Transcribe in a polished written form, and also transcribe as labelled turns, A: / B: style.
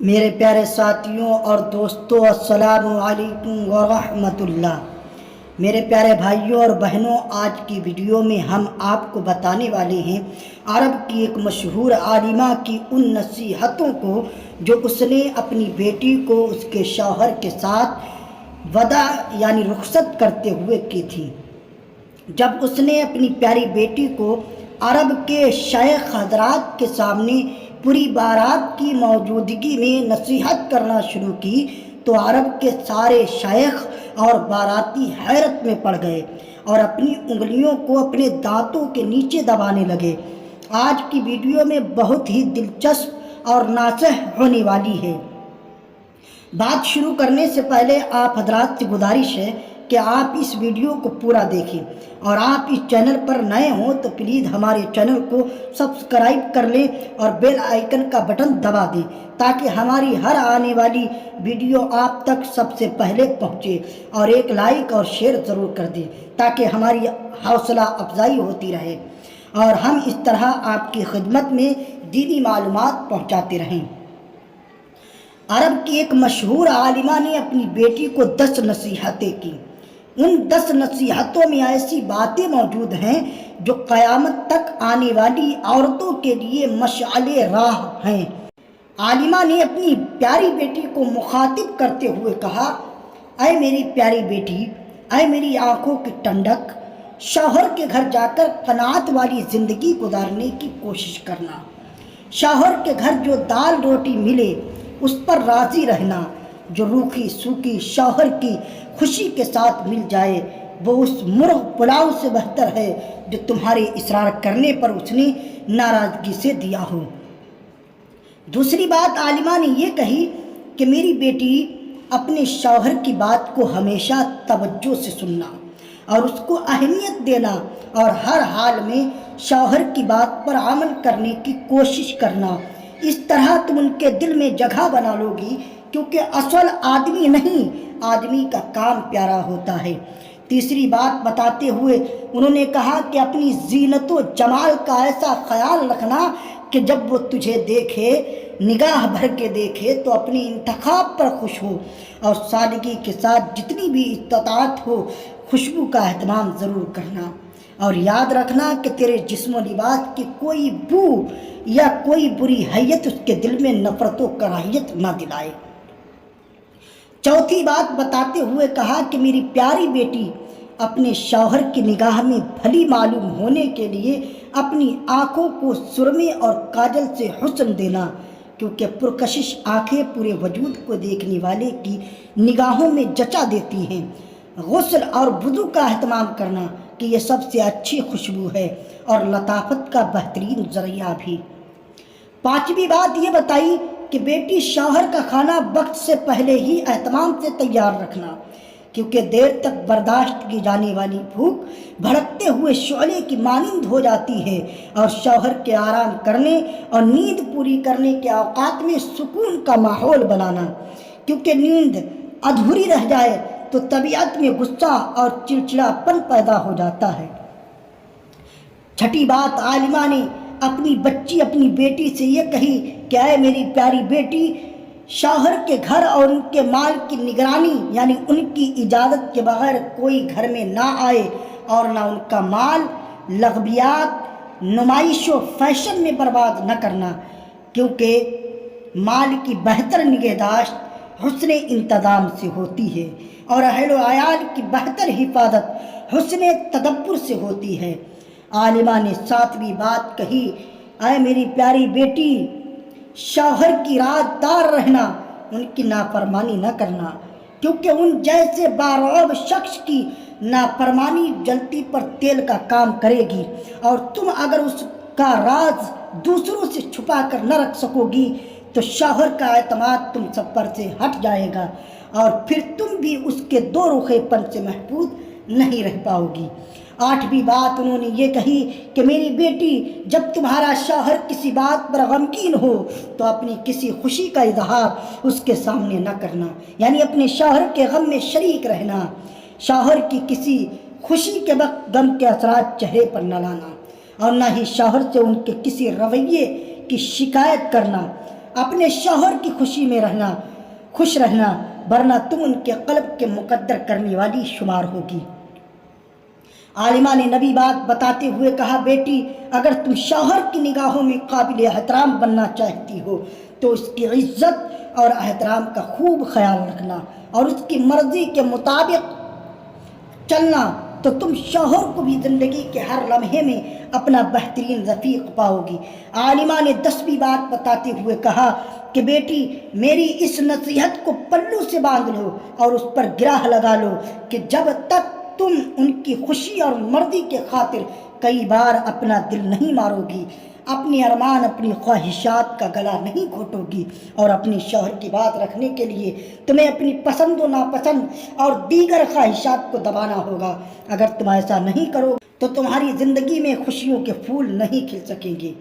A: میرے پیارے ساتھیوں اور دوستوں، السلام علیکم ورحمۃ اللہ۔ میرے پیارے بھائیوں اور بہنوں، آج کی ویڈیو میں ہم آپ کو بتانے والے ہیں عرب کی ایک مشہور عالمہ کی ان نصیحتوں کو جو اس نے اپنی بیٹی کو اس کے شوہر کے ساتھ وداع یعنی رخصت کرتے ہوئے کی تھی۔ جب اس نے اپنی پیاری بیٹی کو عرب کے شیخ حضرات کے سامنے پوری بارات کی موجودگی میں نصیحت کرنا شروع کی تو عرب کے سارے شیخ اور باراتی حیرت میں پڑ گئے اور اپنی انگلیوں کو اپنے دانتوں کے نیچے دبانے لگے۔ آج کی ویڈیو میں بہت ہی دلچسپ اور ناصح ہونے والی ہے۔ بات شروع کرنے سے پہلے آپ حضرات سے گزارش ہے کہ آپ اس ویڈیو کو پورا دیکھیں، اور آپ اس چینل پر نئے ہوں تو پلیز ہمارے چینل کو سبسکرائب کر لیں اور بیل آئیکن کا بٹن دبا دیں تاکہ ہماری ہر آنے والی ویڈیو آپ تک سب سے پہلے پہنچے، اور ایک لائک اور شیئر ضرور کر دیں تاکہ ہماری حوصلہ افزائی ہوتی رہے اور ہم اس طرح آپ کی خدمت میں دینی معلومات پہنچاتے رہیں۔ عرب کی ایک مشہور عالمہ نے اپنی بیٹی کو 10 نصیحتیں کی۔ ان 10 نصیحتوں میں ایسی باتیں موجود ہیں جو قیامت تک آنے والی عورتوں کے لیے مشعل راہ ہیں۔ عالمہ نے اپنی پیاری بیٹی کو مخاطب کرتے ہوئے کہا، اے میری پیاری بیٹی، اے میری آنکھوں کی ٹھنڈک، شوہر کے گھر جا کر قناعت والی زندگی گزارنے کی کوشش کرنا۔ شوہر کے گھر جو دال روٹی ملے اس پر راضی رہنا۔ جو روکھی سوکھی شوہر کی خوشی کے ساتھ مل جائے وہ اس مرغ پلاؤ سے بہتر ہے جو تمہارے اصرار کرنے پر اس نے ناراضگی سے دیا ہو۔ دوسری بات عالمہ نے یہ کہی کہ میری بیٹی، اپنے شوہر کی بات کو ہمیشہ توجہ سے سننا اور اس کو اہمیت دینا، اور ہر حال میں شوہر کی بات پر عمل کرنے کی کوشش کرنا۔ اس طرح تم ان کے دل میں جگہ بنا لو گی، کیونکہ اصل آدمی نہیں، آدمی کا کام پیارا ہوتا ہے۔ تیسری بات بتاتے ہوئے انہوں نے کہا کہ اپنی زینت و جمال کا ایسا خیال رکھنا کہ جب وہ تجھے دیکھے، نگاہ بھر کے دیکھے تو اپنی انتخاب پر خوش ہو، اور سادگی کے ساتھ جتنی بھی استطاعت ہو خوشبو کا اہتمام ضرور کرنا، اور یاد رکھنا کہ تیرے جسم و لباس کی کوئی بو یا کوئی بری حیت اس کے دل میں نفرت و کراہیت نہ دلائے۔ چوتھی بات بتاتے ہوئے کہا کہ میری پیاری بیٹی، اپنے شوہر کی نگاہ میں بھلی معلوم ہونے کے لیے اپنی آنکھوں کو سرمے اور کاجل سے حسن دینا، کیونکہ پرکشش آنکھیں پورے وجود کو دیکھنے والے کی نگاہوں میں جچا دیتی ہیں۔ غسل اور وضو کا اہتمام کرنا کہ یہ سب سے اچھی خوشبو ہے اور لطافت کا بہترین ذریعہ بھی۔ پانچویں بات یہ بتائی کہ بیٹی، شوہر کا کھانا وقت سے پہلے ہی اہتمام سے تیار رکھنا، کیونکہ دیر تک برداشت کی جانے والی بھوک بھڑکتے ہوئے شعلے کی مانند ہو جاتی ہے، اور شوہر کے آرام کرنے اور نیند پوری کرنے کے اوقات میں سکون کا ماحول بنانا، کیونکہ نیند ادھوری رہ جائے تو طبیعت میں غصہ اور چڑچڑاپن پیدا ہو جاتا ہے۔ چھٹی بات عالمہ نے اپنی بیٹی سے یہ کہی کہ اے میری پیاری بیٹی، شوہر کے گھر اور ان کے مال کی نگرانی یعنی ان کی اجازت کے بغیر کوئی گھر میں نہ آئے، اور نہ ان کا مال لغویات، نمائش و فیشن میں برباد نہ کرنا، کیونکہ مال کی بہتر نگہداشت حسن انتظام سے ہوتی ہے، اور اہل و عیال کی بہتر حفاظت حسن تدبر سے ہوتی ہے۔ عالمہ نے ساتویں بات کہی، اے میری پیاری بیٹی، شوہر کی رازدار رہنا، ان کی نافرمانی نہ کرنا، کیونکہ ان جیسے بارعب شخص کی نافرمانی جلتی پر تیل کا کام کرے گی، اور تم اگر اس کا راز دوسروں سے چھپا کر نہ رکھ سکو گی تو شوہر کا اعتماد تم سب پر سے ہٹ جائے گا، اور پھر تم بھی اس کے دو رخے پن سے محفوظ نہیں رہ پاؤ گی۔ آٹھویں بات انہوں نے یہ کہی کہ میری بیٹی، جب تمہارا شوہر کسی بات پر غمگین ہو تو اپنی کسی خوشی کا اظہار اس کے سامنے نہ کرنا، یعنی اپنے شوہر کے غم میں شریک رہنا۔ شوہر کی کسی خوشی کے وقت غم کے اثرات چہرے پر نہ لانا، اور نہ ہی شوہر سے ان کے کسی رویے کی شکایت کرنا۔ اپنے شوہر کی خوشی میں رہنا، خوش رہنا، ورنہ تم ان کے قلب کے مقدر کرنے والی شمار ہوگی۔ عالمہ نے نبی بات بتاتے ہوئے کہا، بیٹی اگر تم شوہر کی نگاہوں میں قابل احترام بننا چاہتی ہو تو اس کی عزت اور احترام کا خوب خیال رکھنا اور اس کی مرضی کے مطابق چلنا، تو تم شوہر کو بھی زندگی کے ہر لمحے میں اپنا بہترین رفیق پاؤ گی۔ عالمہ نے 10ویں بات بتاتے ہوئے کہا کہ بیٹی میری اس نصیحت کو پلو سے باندھ لو اور اس پر گرہ لگا لو کہ جب تک تم ان کی خوشی اور مرضی کے خاطر کئی بار اپنا دل نہیں مارو گی، اپنی ارمان، اپنی خواہشات کا گلا نہیں گھوٹو گی، اور اپنے شوہر کی بات رکھنے کے لیے تمہیں اپنی پسند و ناپسند اور دیگر خواہشات کو دبانا ہوگا۔ اگر تم ایسا نہیں کرو تو تمہاری زندگی میں خوشیوں کے پھول نہیں کھل سکیں گے۔